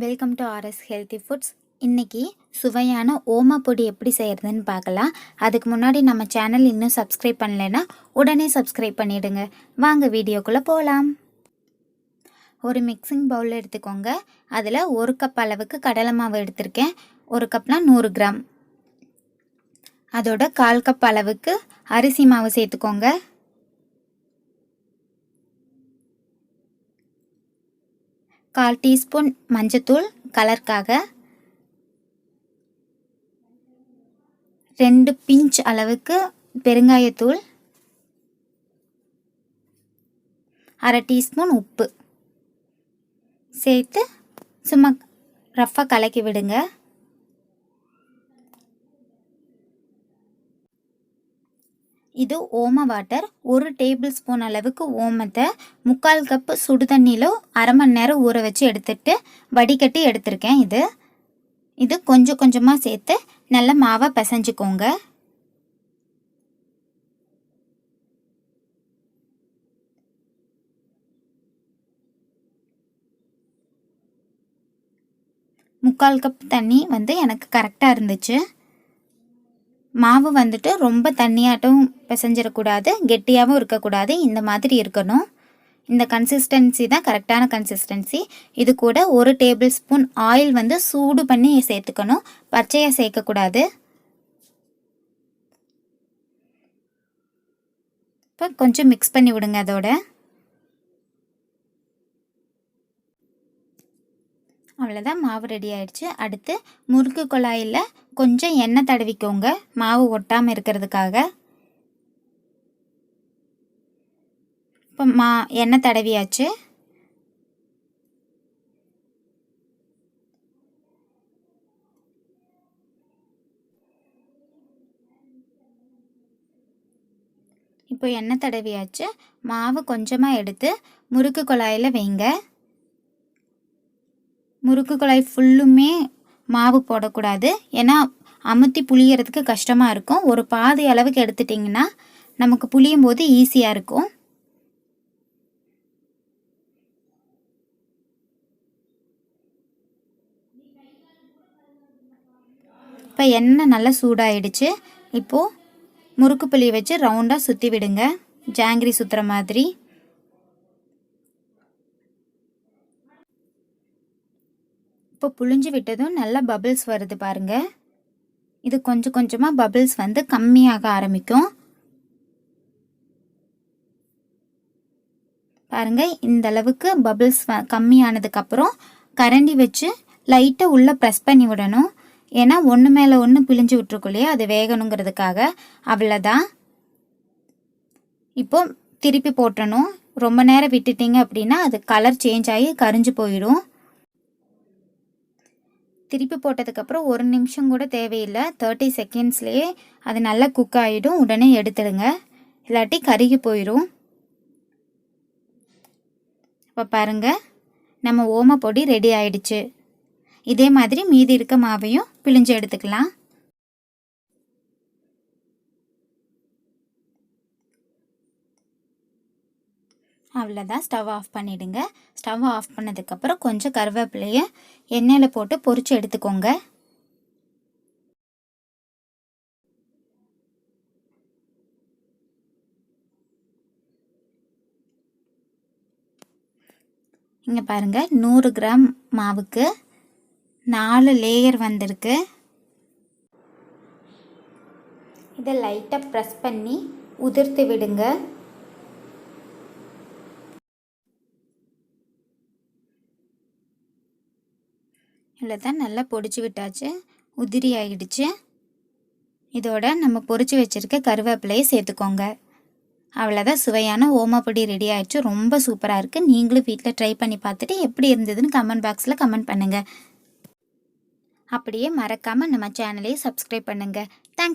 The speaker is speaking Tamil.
Welcome to RS healthy foods. இன்றைக்கி சுவையான ஓமப்பொடி எப்படி செய்கிறதுன்னு பார்க்கலாம். அதுக்கு முன்னாடி நம்ம சேனல் இன்னும் சப்ஸ்கிரைப் பண்ணலைன்னா உடனே சப்ஸ்கிரைப் பண்ணிவிடுங்க. வாங்க வீடியோக்குள்ளே போகலாம். ஒரு மிக்சிங் பவுல் எடுத்துக்கோங்க. அதில் 1 கப் அளவுக்கு கடலை மாவு எடுத்திருக்கேன். 1 கப்னால் 100 கிராம். அதோட 1/4 கப் அளவுக்கு அரிசி மாவு சேர்த்துக்கோங்க. கால் டீஸ்பூன் மஞ்சத்தூள் கலருக்காக, 2 பிஞ்ச் அளவுக்கு பெருங்காயத்தூள், 1/2 டீஸ்பூன் உப்பு சேர்த்து சும்மா ரஃப்பாக கலக்கி விடுங்க. இது ஓம வாட்டர். 1 டேபிள் ஸ்பூன் அளவுக்கு ஓமத்தை 3/4 கப்பு சுடு தண்ணியில் 1/2 மணி நேரம் ஊற வச்சு எடுத்துட்டு வடிகட்டி எடுத்திருக்கேன். இது கொஞ்சம் கொஞ்சமாக சேர்த்து நல்ல மாவை பிசைஞ்சுக்கோங்க. முக்கால் கப் தண்ணி எனக்கு கரெக்டாக இருந்துச்சு. மாவு ரொம்ப தண்ணியாட்டும் பிசைஞ்சிடக்கூடாது, கெட்டியாகவும் இருக்கக்கூடாது. இந்த மாதிரி இருக்கணும். இந்த கன்சிஸ்டன்சி தான் கரெக்டான கன்சிஸ்டன்சி. இது கூட 1 டேபிள் ஸ்பூன் ஆயில் சூடு பண்ணி சேர்த்துக்கணும், பச்சையாக சேர்க்கக்கூடாது. இப்போ கொஞ்சம் மிக்ஸ் பண்ணி விடுங்க. அதோட அவ்வளோதான், மாவு ரெடி ஆயிடுச்சு. அடுத்து முறுக்கு குழாயில் கொஞ்சம் எண்ணெய் தடவிக்கோங்க, மாவு ஒட்டாமல் இருக்கிறதுக்காக. இப்போ எண்ணெய் தடவியாச்சு. இப்போ எண்ணெய் தடவியாச்சு. மாவு கொஞ்சமாக எடுத்து முறுக்கு குழாயில் வைங்க. முறுக்கு குழாய் ஃபுல்லுமே மாவு போடக்கூடாது, ஏன்னா அமுத்தி புளியறதுக்கு கஷ்டமாக இருக்கும். ஒரு பாதி அளவுக்கு எடுத்துட்டிங்கன்னா நமக்கு புளியும் போது ஈஸியாக இருக்கும். இப்போ எண்ணெய் நல்லா சூடாயிடுச்சு. இப்போது முறுக்கு புளியை வச்சு ரவுண்டாக சுற்றி விடுங்க, ஜாங்கிரி சுற்றுற மாதிரி. இப்போ புளிஞ்சு விட்டதும் நல்லா பபிள்ஸ் வருது பாருங்கள். இது கொஞ்சம் கொஞ்சமாக பபிள்ஸ் கம்மியாக ஆரம்பிக்கும். பாருங்கள், இந்த அளவுக்கு பபிள்ஸ் கம்மியானதுக்கப்புறம் கரண்டி வச்சு லைட்டாக உள்ளே ப்ரெஸ் பண்ணி விடணும். ஏன்னா ஒன்று மேலே ஒன்று பிழிஞ்சு விட்டுருக்குள்ளேயே, அது வேகணுங்கிறதுக்காக. அவ்வளோதான். இப்போ திருப்பி போட்டணும். ரொம்ப நேரம் விட்டுட்டிங்க அப்படின்னா அது கலர் சேஞ்ச் ஆகி கரிஞ்சு போயிடும். திருப்பி போட்டதுக்கப்புறம் 1 நிமிஷம் கூட தேவையில்லை, 30 செகண்ட்ஸ்லேயே அது நல்லா குக் ஆகிடும். உடனே எடுத்துடுங்க, இல்லாட்டி கருகி போயிடும். இப்போ பாருங்கள், நம்ம ஓமப்பொடி ரெடி ஆயிடுச்சு. இதே மாதிரி மீதி இருக்க மாவையும் பிழிஞ்சு எடுத்துக்கலாம். அவ்வளோதான், ஸ்டவ் ஆஃப் பண்ணிவிடுங்க. ஸ்டவ் ஆஃப் பண்ணதுக்கப்புறம் கொஞ்சம் கருவேப்பிலையை எண்ணெயில் போட்டு பொரித்து எடுத்துக்கோங்க. இங்கே பாருங்கள், 100 கிராம் மாவுக்கு 4 லேயர் வந்திருக்கு. இதை லைட்டாக ப்ரெஸ் பண்ணி உதிர்த்து விடுங்க. இல்லை தான் நல்லா பொடிச்சு விட்டாச்சு, உதிரி ஆகிடுச்சு. இதோட நம்ம பொரிச்சு வச்சுருக்க கருவேப்பிலையை சேர்த்துக்கோங்க. அவ்வளோதான், சுவையான ஓமப்பொடி ரெடி ஆகிடுச்சு. ரொம்ப சூப்பராக இருக்குது. நீங்களும் வீட்டில் ட்ரை பண்ணி பார்த்துட்டு எப்படி இருந்ததுன்னு கமெண்ட் பாக்ஸில் கமெண்ட் பண்ணுங்கள். அப்படியே மறக்காமல் நம்ம சேனலையும் சப்ஸ்கிரைப் பண்ணுங்கள்.